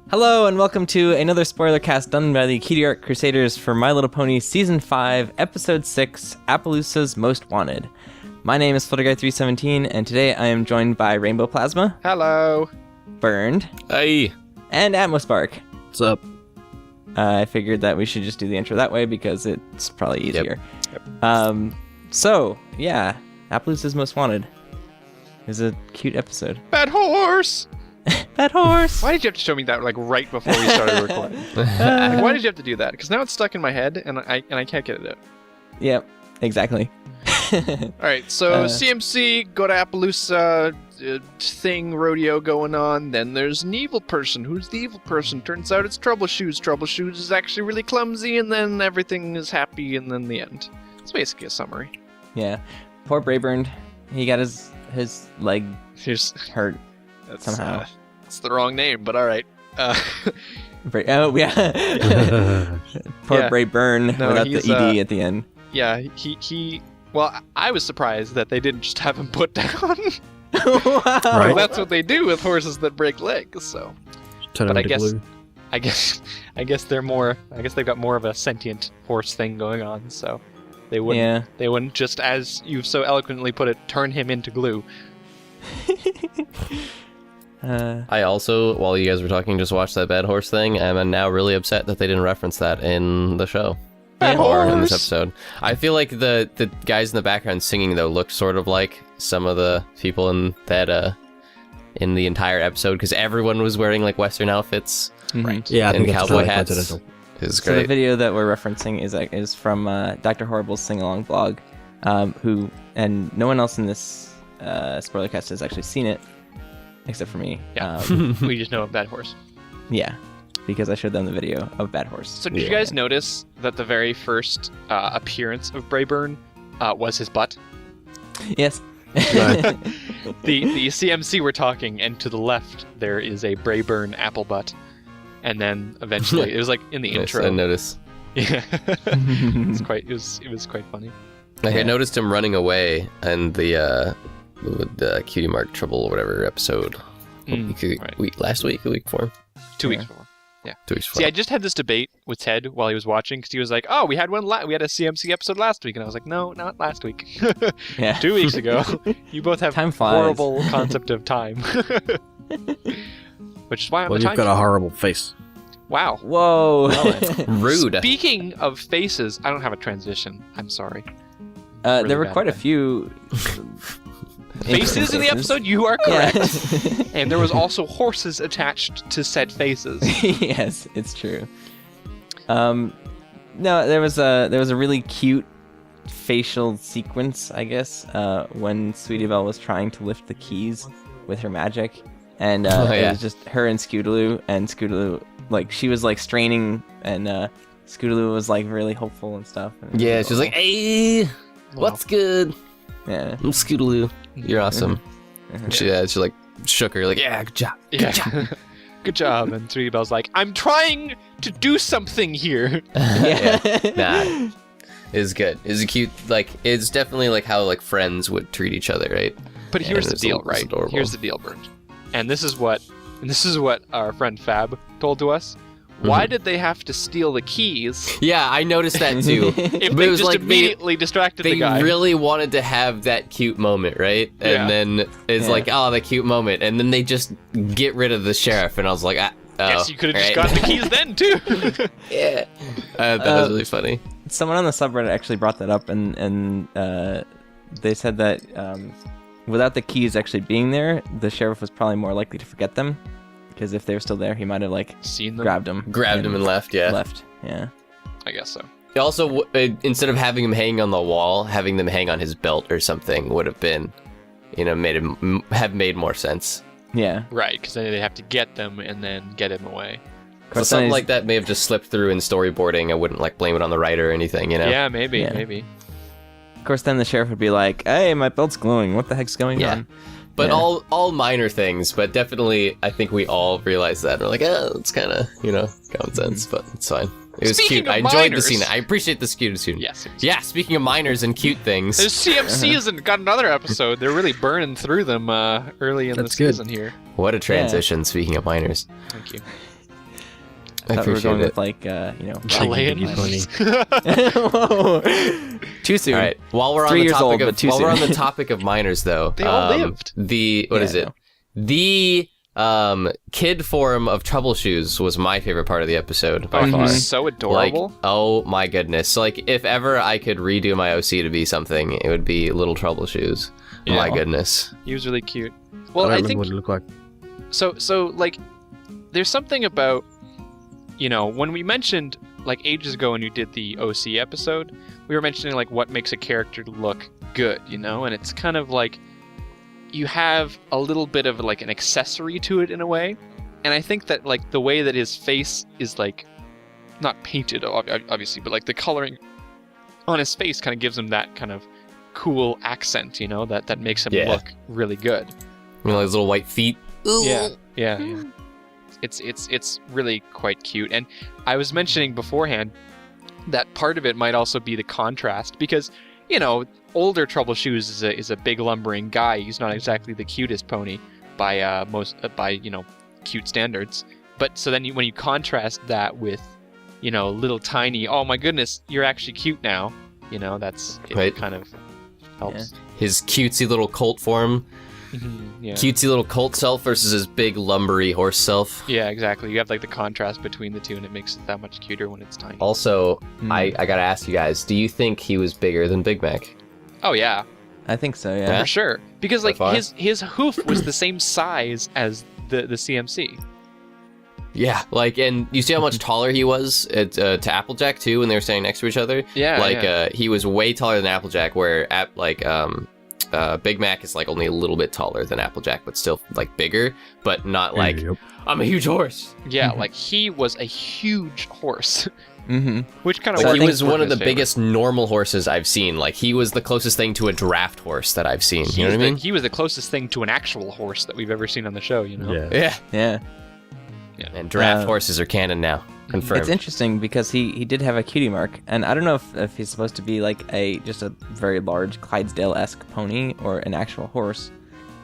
Hello and welcome to another Spoilercast done by the Cutie Art Crusaders for My Little Pony Season 5, Episode 6, Appaloosa's Most Wanted. My name is FlutterGuy317, and today I am joined by Rainbow Plasma. Hello. Burned. Hey. And Atmospark. What's up? I figured that we should just do the intro that way because it's probably easier. Yep. So, yeah, Appaloosa's Most Wanted. It was a cute episode. Bad horse. Bad horse. Why did you have to show me that right before we started recording? Why did you have to do that? Because now it's stuck in my head and I can't get it out. Yep, exactly. All right, so CMC, go to Appaloosa, thing, rodeo going on. Then there's an evil person. Who's the evil person? Turns out it's Troubleshoes. Troubleshoes is actually really clumsy, and then everything is happy, and then the end. It's basically a summary. Yeah. Poor Brayburn. He got his leg hurt somehow. It's the wrong name, but all right. Oh, yeah. Poor Brayburn without the ED at the end. Yeah, he. Well, I was surprised that they didn't just have him put down. Wow. Right. That's what they do with horses that break legs. So, Turn but him into glue. I guess they're more. I guess they've got more of a sentient horse thing going on. So they wouldn't. Yeah. They wouldn't just, as you've so eloquently put it, turn him into glue. I also, while you guys were talking, just watched that bad horse thing. I'm now really upset that they didn't reference that in the show. Bad Or in horse. this episode. I feel like the guys in the background singing, though, looked sort of like some of the people in that in the entire episode, because everyone was wearing like Western outfits. Right. Yeah, I and think it's cowboy totally hats. coincidental. It was So the great. video that we're referencing is from Dr. Horrible's sing-along blog, who, and no one else in this Spoilercast has actually seen it, except for me. Yeah. We just know a bad horse. Yeah, because I showed them the video of Bad Horse. So did you guys notice that the very first appearance of Brayburn was his butt? Yes. The CMC were talking, and to the left there is a Brayburn apple butt, and then eventually it was like in the Nice, intro. I noticed. Yeah, it was quite funny. I noticed him running away in the Cutie Mark Trouble or whatever episode. Right. Last week, a week before. 2 weeks before. 2 weeks before. See, I just had this debate with Ted while he was watching, because he was like, "Oh, we had we had a CMC episode last week," and I was like, "No, not last week. Yeah. 2 weeks ago." You both have Time flies. horrible concept of time. Which is why I'm Well, the you've time. got a horrible face. Wow. Whoa. Rude. Speaking of faces, I don't have a transition. I'm sorry. There were bad quite a at few Faces in the faces. episode, you are correct. Yeah. And there was also horses attached to said faces. Yes, it's true. No, there was a really cute facial sequence, I guess, when Sweetie Belle was trying to lift the keys with her magic, and it was just her and Scootaloo, like she was like straining, and Scootaloo was like really hopeful and stuff. And Yeah, she's like, "Hey, what's good? yeah, I'm Scootaloo. You're awesome." And she like shook her, like, "Yeah, good job. Yeah. Good job. And Three Bell's like, "I'm trying to do something here." Nah, it's good. It's a cute, like, it's definitely like how like friends would treat each other, right? But here's the it's deal, it's right? adorable. Here's the deal, Bert. And this is what our friend Fab told to us. Why did they have to steal the keys Yeah, I noticed that too. if But they it was just like immediately distracted they the guy? really wanted to have that cute moment, right? Yeah. And then it's like, oh, the cute moment, and then they just get rid of the sheriff, and I was like, Guess you could have just gotten the keys then too. Yeah, that was really funny. Someone on the subreddit actually brought that up, and they said that without the keys actually being there, the sheriff was probably more likely to forget them, because if they were still there, he might have like Seen them? grabbed them And left, yeah. left. Yeah. I guess so. Also, instead of having him hang on the wall, having them hang on his belt or something would have been, made more sense. Yeah. Right, because then they have to get them and then get him away. So something like that may have just slipped through in storyboarding. I wouldn't like blame it on the writer or anything, you know? Yeah, maybe. Of course, then the sheriff would be like, "Hey, my belt's glowing. What the heck's going on?" But Yeah. all minor things, but definitely I think we all realized that. We're like, it's kind of, common sense, but it's fine. It was Speaking cute. of I enjoyed minors- the scene. I appreciate the cute scene. Yes. Yeah, speaking of minors and cute things. The CMC hasn't got another episode. They're really burning through them early in That's the good. season here. What a transition, speaking of minors. Thank you. I thought we were going appreciate with Chilean. Whoa. Too soon. All right. While we're on 3 the years topic old, of but too while we're on soon. the topic of minors, though, They all lived. What is it? The kid form of Trouble Shoes was my favorite part of the episode by Oh, he far. was so adorable. Like, oh my goodness! So, like, if ever I could redo my OC to be something, it would be Little Trouble Shoes. Yeah. My goodness. He was really cute. I Well, don't I remember think what it looked like. so like there's something about, you know, when we mentioned like ages ago when you did the OC episode, we were mentioning like what makes a character look good, you know, and it's kind of like you have a little bit of like an accessory to it in a way, and I think that like the way that his face is like not painted obviously, but like the coloring on his face kind of gives him that kind of cool accent, you know, that makes him Yeah. look really good. You know, those little white feet. Yeah. It's really quite cute. And I was mentioning beforehand that part of it might also be the contrast because, you know, older Trouble Shoes is a big lumbering guy. He's not exactly the cutest pony by you know, cute standards. But so then when you contrast that with, you know, little tiny, oh my goodness, you're actually cute now. You know, it Right. kind of helps. His cutesy little colt form. Yeah. Cutesy little colt self versus his big lumbery horse self. Yeah, exactly. You have like the contrast between the two, and it makes it that much cuter when it's tiny. Also, I gotta ask you guys, do you think he was bigger than Big Mac? Oh yeah, I think so, Yeah? yeah. for sure. Because like far? his hoof was the same size as the CMC. Yeah, like, and you see how much taller he was to Applejack too when they were standing next to each other. Yeah, like yeah. he was way taller than Applejack, where Big Mac is like only a little bit taller than Applejack, but still like bigger, but not like Yep. I'm a huge horse. Yeah, like he was a huge horse, Mm-hmm. which kind of Like, worked. he was one of in the his favor. biggest normal horses I've seen. Like he was the closest thing to a draft horse that I've seen. You know what I mean? He was the closest thing to an actual horse that we've ever seen on the show. You know. Yeah. Yeah. Yeah. And draft horses are canon now. Confirmed. It's interesting because he did have a cutie mark, and I don't know if he's supposed to be like just a very large Clydesdale-esque pony or an actual horse,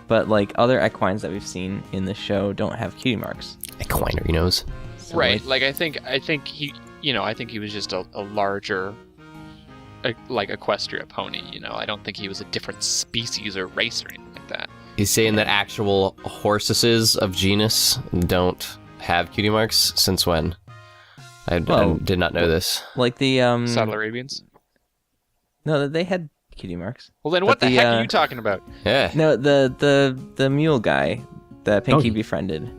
but like other equines that we've seen in the show don't have cutie marks. Equinery nose. So, Right. Like I think he, you know, I think he was just a larger, like equestria pony. You know, I don't think he was a different species or race or anything like that. He's saying that actual horses of genus don't have cutie marks. Since when? I did not know this. like the Saddle Arabians. no, they had cutie marks. Well, then what But the the, heck are you talking about? Yeah. No, the mule guy that Pinky Donkey. befriended.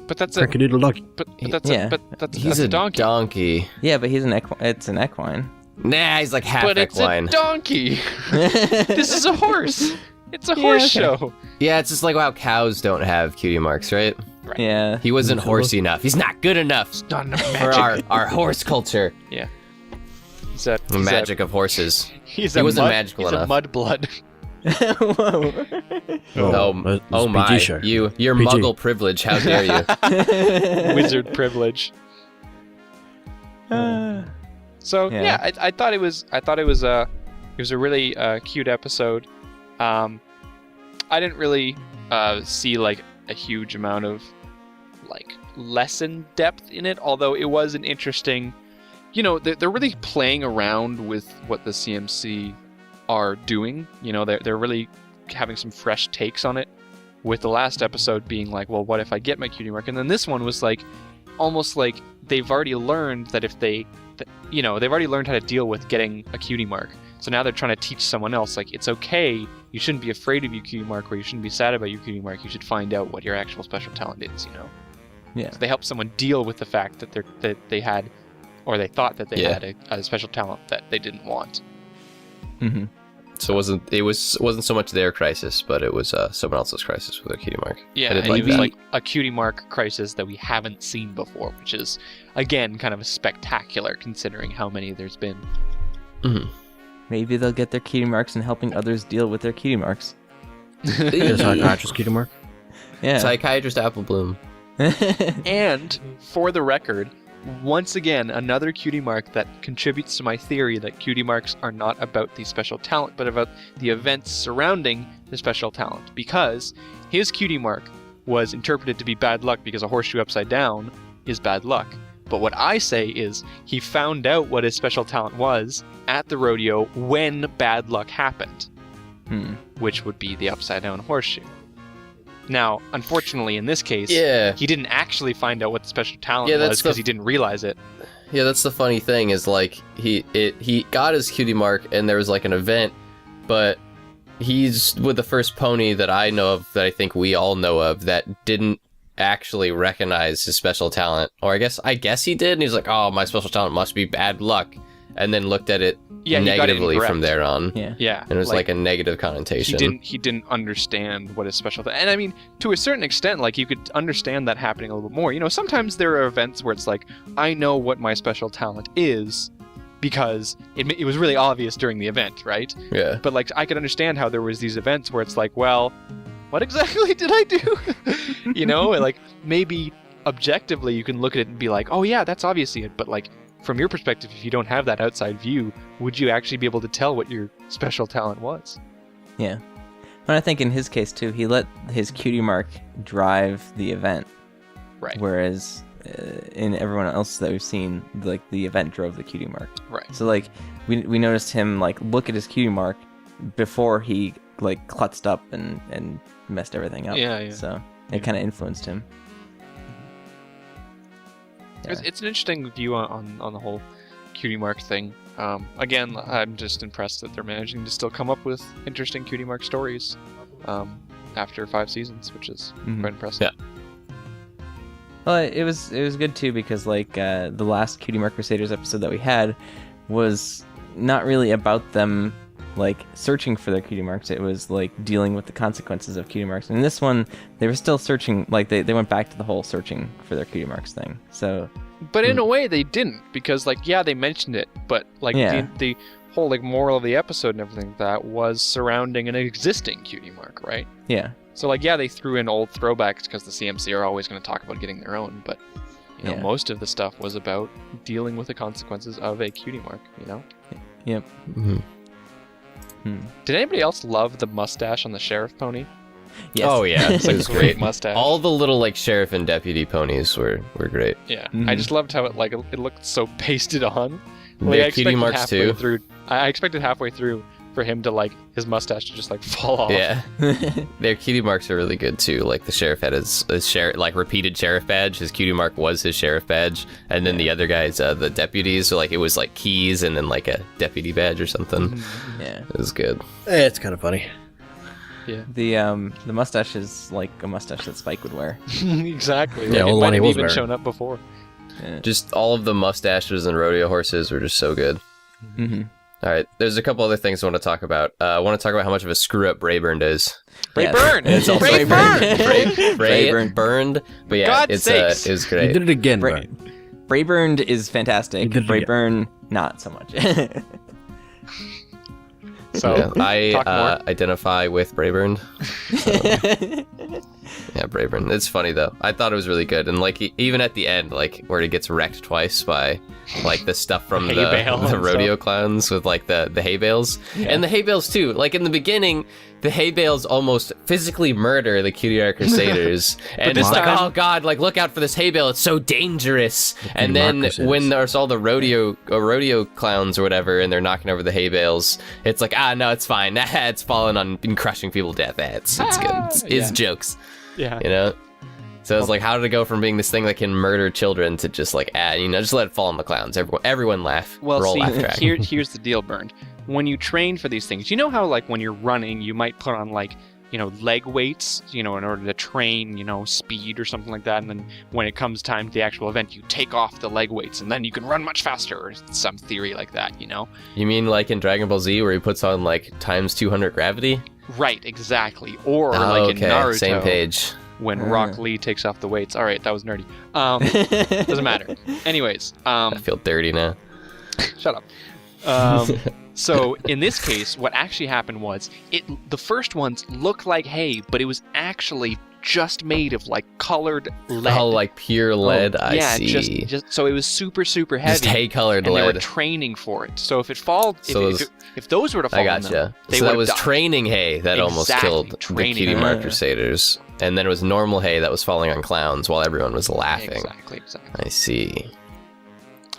But that's a Crocodile donkey. but that's Yeah. that's He's a a donkey. donkey. Yeah, but he's it's an equine. Nah, he's like half But it's equine. a donkey. This is a horse. It's a horse okay. show. Yeah, it's just like how cows don't have cutie marks, right? Yeah. He wasn't horsey enough. He's not good enough Not enough for magic. our horse culture. He's a, The magic of horses. He's He a wasn't mud, magical he's enough. a mudblood. Whoa. Oh my! PG show. Your PG. muggle privilege. How dare you? Wizard privilege. So Yeah. yeah, I thought it was a really cute episode. I didn't really see like a huge amount of like lesson depth in it, although it was an interesting. You know, they're really playing around with what the CMC are doing. You know, they're really having some fresh takes on it. With the last episode being like, well, what if I get my cutie mark? And then this one was like, almost like they've already learned that if they've already learned how to deal with getting a cutie mark. So now they're trying to teach someone else, like, it's okay. You shouldn't be afraid of your cutie mark, or you shouldn't be sad about your cutie mark. You should find out what your actual special talent is. You know. Yeah. So they help someone deal with the fact that they had, or they thought that they Yeah. had a special talent that they didn't want. Mm-hmm. So it wasn't so much their crisis, but it was someone else's crisis with their cutie mark. Yeah, I did and like it was that. like a cutie mark crisis that we haven't seen before, which is, again, kind of spectacular considering how many there's been. Maybe they'll get their cutie marks and helping others deal with their cutie marks. The psychiatrist cutie mark. Yeah. Psychiatrist Apple Bloom. And, for the record, once again, another cutie mark that contributes to my theory that cutie marks are not about the special talent, but about the events surrounding the special talent. Because his cutie mark was interpreted to be bad luck because a horseshoe upside down is bad luck. But what I say is he found out what his special talent was at the rodeo when bad luck happened, which would be the upside down horseshoe. Now, unfortunately, in this case, he didn't actually find out what the special talent was because he didn't realize it. Yeah, that's the funny thing is like he got his cutie mark and there was like an event, but he's with the first pony that I know of, that I think we all know of, that didn't actually recognize his special talent. Or I guess he did, and he's like, oh, my special talent must be bad luck, and then looked at it negatively from there on. Yeah. And it was like a negative connotation. He didn't understand what his special and I mean, to a certain extent, like, you could understand that happening a little bit more. You know, sometimes there are events where it's like, I know what my special talent is because it was really obvious during the event, right? Yeah. But like, I could understand how there was these events where it's like, well, what exactly did I do? You know, like, maybe objectively you can look at it and be like, oh yeah, that's obviously it. But like, from your perspective, if you don't have that outside view, would you actually be able to tell what your special talent was? Yeah. But I think in his case too, he let his cutie mark drive the event. Right. Whereas in everyone else that we've seen, like, the event drove the cutie mark. Right. So like we noticed him like look at his cutie mark before he like klutzed up and messed everything up. Yeah. So it kind of influenced him. Yeah. It's an interesting view on the whole cutie mark thing. Again, I'm just impressed that they're managing to still come up with interesting cutie mark stories after 5 seasons, which is quite impressive. Yeah. Well, it was good too because like the last Cutie Mark Crusaders episode that we had was not really about them like searching for their cutie marks. It was like dealing with the consequences of cutie marks. And in this one, they were still searching. Like they went back to the whole searching for their cutie marks thing. So, but in a way, they didn't, because like, yeah, they mentioned it, but like the whole like moral of the episode and everything like that was surrounding an existing cutie mark, right? Yeah. So like, yeah, they threw in old throwbacks because the CMC are always going to talk about getting their own, but you know, most of the stuff was about dealing with the consequences of a cutie mark. You know. Yep. Did anybody else love the mustache on the sheriff pony? Yes. Oh yeah, it was great. Mustache. All the little like sheriff and deputy ponies were great. Yeah, I just loved how it looked so pasted on. Like, their cutie marks too. I expected halfway through for him to like his mustache to just like fall off. Yeah, their cutie marks are really good too. Like the sheriff had his sheriff, like repeated sheriff badge. His cutie mark was his sheriff badge, and then the other guys, the deputies, so like it was like keys and then like a deputy badge or something. Yeah, it was good. It's kind of funny. Yeah. The mustache is like a mustache that Spike would wear. Exactly. Yeah, Like, old it might one he have was even wearing. shown up before. Yeah. Just all of the mustaches and rodeo horses were just so good. All right, there's a couple other things I want to talk about. I want to talk about how much of a screw up Brayburned is. Brayburn! It's also Brayburn! Burned, but yeah, God's sakes. it was You great. did it again, Bra- Brian. Brayburned is fantastic. You did it again. Brayburn, not so much. So, Yeah, I talk more. identify with Brayburned. Yeah, Brayburned. It's funny though. I thought it was really good, and like even at the end, like where he gets wrecked twice by like the stuff from Hay bale the and rodeo clowns with like the hay bales and the hay bales too. Like in the beginning, the hay bales almost physically murder the Cutie Art Crusaders, and this it's like, time- oh god, like look out for this hay bale, it's so dangerous. And Cutie Mark then Crusaders. when there's all the rodeo clowns or whatever, and they're knocking over the hay bales, it's like, no, it's fine. It's falling on and crushing people to death. It's good. It's jokes. Yeah. You know? So it's like, how did it go from being this thing that can murder children to just like, just let it fall on the clowns. Everyone laugh. Well, roll see, laugh track. here's the deal, Burned. When you train for these things, you know how like when you're running, you might put on like, leg weights, in order to train, speed or something like that. And then when it comes time to the actual event, you take off the leg weights and then you can run much faster, or some theory like that, You mean like in Dragon Ball Z where he puts on like times 200 gravity? Right, exactly. Or Oh, like okay, in Naruto. same page. When Rock Lee takes off the weights. All right, that was nerdy. Doesn't matter. Anyways, I feel dirty now. shut up. So in this case, what actually happened was the first ones looked like hay, but it was actually just made of like colored lead. Oh, like pure lead. I yeah, see. just so it was super heavy. Just hay colored and lead. they were training for it. So if it fall, So if those were to fall, I on gotcha. them, they So that would've was died. training hay that almost Exactly, killed the training Cutie hay. Mark Crusaders. And then it was normal hay that was falling on clowns while everyone was laughing. Exactly. I see.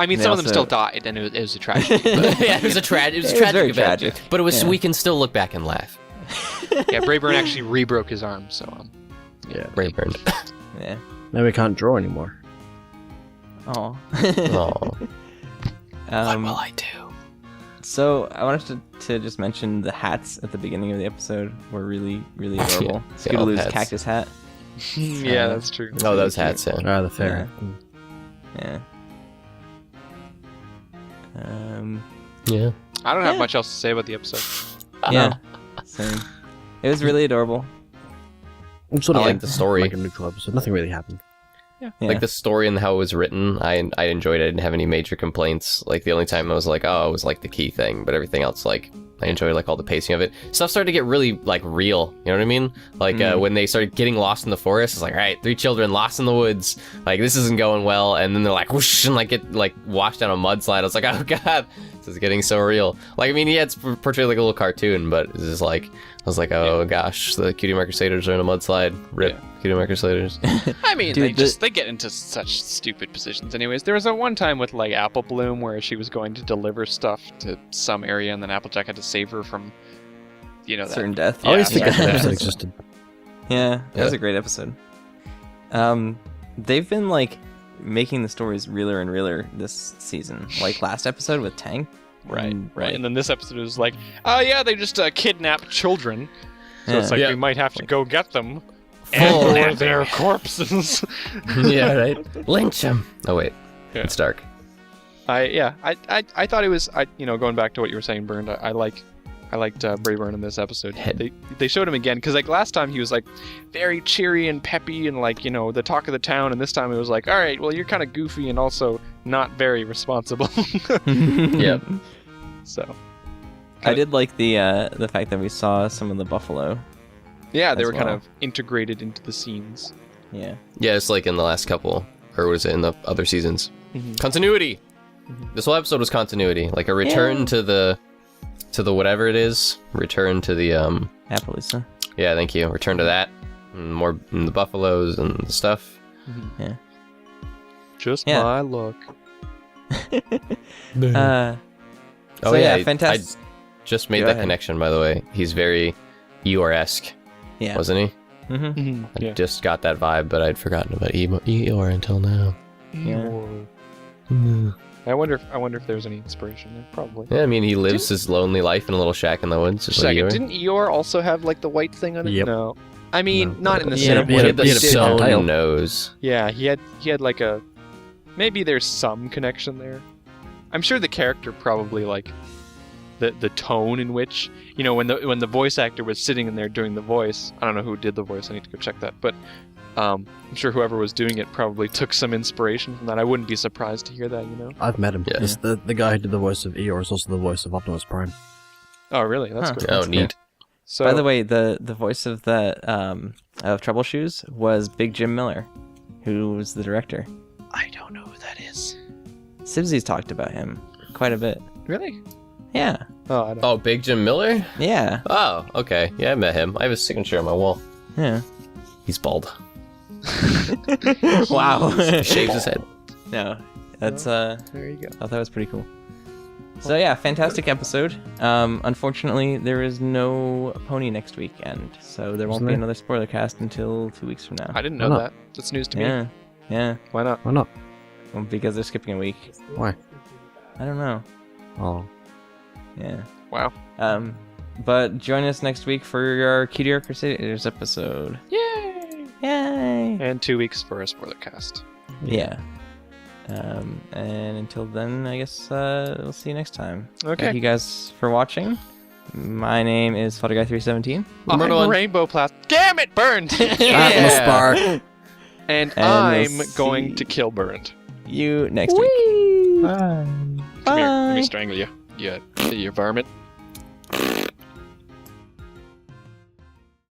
I mean, They some of them also- still died, and it was a tragedy. Yeah, it was a tragic very event. tragic. But it was Yeah. we can still look back and laugh. Yeah, Brayburn actually re-broke his arm, so Yeah. Rayburn. Yeah. Now we can't draw anymore. Oh. Oh. Um, I do? So I wanted to just mention the hats at the beginning of the episode were really, really adorable. Yeah, Scootaloo's hats. cactus hat. yeah, that's true. Oh, those hats, yeah. Ah, the fair. Yeah. Yeah. I don't have much else to say about the episode. Yeah. Same. It was really adorable. It's sort I of like the story. like a neutral episode. Nothing really happened. Yeah. Like the story and how it was written, I enjoyed it. I didn't have any major complaints. Like the only time I was like, oh, it was like the key thing, but everything else, like I enjoyed like all the pacing of it. Stuff started to get really like real. You know what I mean? Like when they started getting lost in the forest, it's like, all right, 3 children lost in the woods. Like this isn't going well, and then they're like whoosh and like get like washed down a mudslide. I was like, oh god, this is getting so real. Like I mean, yeah, it's portrayed like a little cartoon, but it's just like I was like, oh gosh, the Cutie Mark Crusaders are in a mudslide. Rip, Cutie Mark Crusaders. I mean, Dude, they get into such stupid positions. Anyways, there was a one time with like Apple Bloom where she was going to deliver stuff to some area, and then Applejack had to save her from, that. Certain death. I always Yeah. think that Yeah. episode existed. Yeah, that was Yeah. a great episode. They've been like making the stories realer and realer this season. Like last episode with Tang. Right, And, right. like- And then this episode was like, oh yeah, they just kidnapped children. So it's Yeah. like Yeah. we might have to go get them. Full And their corpses. Yeah, right. Lynch him. Oh wait, Yeah. it's dark. I thought it was going back to what you were saying, Burned. I liked Brayburn in this episode. Head. They showed him again because like last time he was like very cheery and peppy and like the talk of the town, and this time it was like, all right, well you're kind of goofy and also not very responsible. Yep. So I did like the fact that we saw some of the buffalo. yeah, they As were kind well. of integrated into the scenes. Yeah. Yeah, it's like in the last couple, or was it in the other seasons? Mhm. Continuity. This whole episode was continuity, like a return to the whatever it is. Return to the Appaloosa. Yeah, thank you. Return to that. And more and the buffaloes and the stuff. Just Yeah. my luck. Oh So, yeah, fantastic. I just made Go that ahead. connection, by the way. He's very Eeyore-esque, Yeah. wasn't he? Mm-hmm. I Yeah. just got that vibe, but I'd forgotten about Eeyore until now. Yeah. I wonder if there's any inspiration there. Probably. Yeah, I mean, he lives his lonely life in a little shack in the woods, just like Second, Eeyore. didn't Eeyore also have like the white thing on it? Yep. No. I mean, No. not in the Yeah, same he way. had the he had a sewn tail. nose. Yeah, he had like a. Maybe there's some connection there. I'm sure the character probably like the tone in which when the voice actor was sitting in there doing the voice. I don't know who did the voice. I need to go check that. But I'm sure whoever was doing it probably took some inspiration from that. I wouldn't be surprised to hear that. I've met him. Yeah. It's the guy who did the voice of Eeyore is also the voice of Optimus Prime. Oh, really? That's Huh. cool. Oh, That's neat. So, By the way, the voice of of Trouble Shoes was Big Jim Miller, who was the director. I don't know who that is. Sibsy's talked about him quite a bit. Really? Yeah. Oh, I don't. Oh, Big Jim Miller? Yeah. Oh, okay. Yeah, I met him. I have his signature on my wall. Yeah. He's bald. Wow. He shaves his head. No, that's There you go. I thought that was pretty cool. So yeah, fantastic episode. Unfortunately, there is no pony next weekend, so there won't Isn't be there? another spoiler cast until 2 weeks from now. I didn't know Why that. That's news to me. Yeah. Yeah. Why not? Why not? Well, because they're skipping a week. Why? I don't know. Oh. Yeah. Wow. But join us next week for our Cutie Art Crusaders episode. Yay! Yay! And 2 weeks for a spoiler cast. Yeah. And until then, I guess we'll see you next time. Okay. Thank you guys for watching. My name is FlutterGuy317. Murder I'm one. Rainbow Plastic. Damn it, Burned! Atlas Bar. And And I'm we'll going see- to kill Burned. You next week. Come here. Let me strangle you. You varmint.